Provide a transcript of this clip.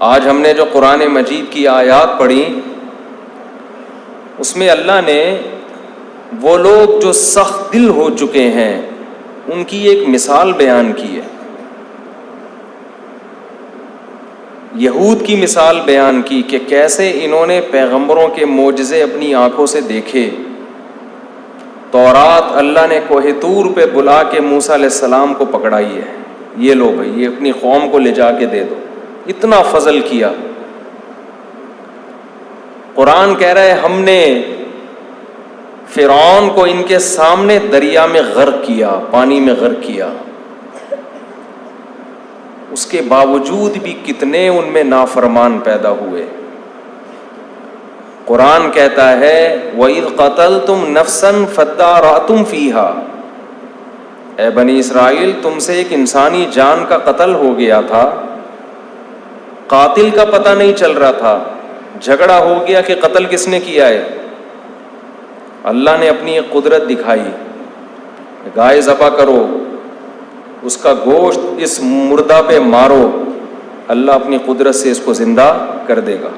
آج ہم نے جو قرآن مجید کی آیات پڑھی، اس میں اللہ نے وہ لوگ جو سخت دل ہو چکے ہیں ان کی ایک مثال بیان کی ہے، یہود کی مثال بیان کی کہ کیسے انہوں نے پیغمبروں کے معجزے اپنی آنکھوں سے دیکھے۔ تورات اللہ نے کوہ طور پہ بلا کے موسیٰ علیہ السلام کو پکڑائی ہے، یہ لو بھائی، یہ اپنی قوم کو لے جا کے دے دو، اتنا فضل کیا۔ قرآن کہہ رہا ہے ہم نے فرعون کو ان کے سامنے دریا میں غرق کیا، پانی میں غرق کیا، اس کے باوجود بھی کتنے ان میں نافرمان پیدا ہوئے۔ قرآن کہتا ہے وَإِذْ قَتَلْتُمْ نَفْسًا فَادَّارَأْتُمْ فِيهَا، اے بنی اسرائیل تم سے ایک انسانی جان کا قتل ہو گیا تھا، قاتل کا پتہ نہیں چل رہا تھا، جھگڑا ہو گیا کہ قتل کس نے کیا ہے۔ اللہ نے اپنی ایک قدرت دکھائی، گائے ذبح کرو، اس کا گوشت اس مردہ پہ مارو، اللہ اپنی قدرت سے اس کو زندہ کر دے گا۔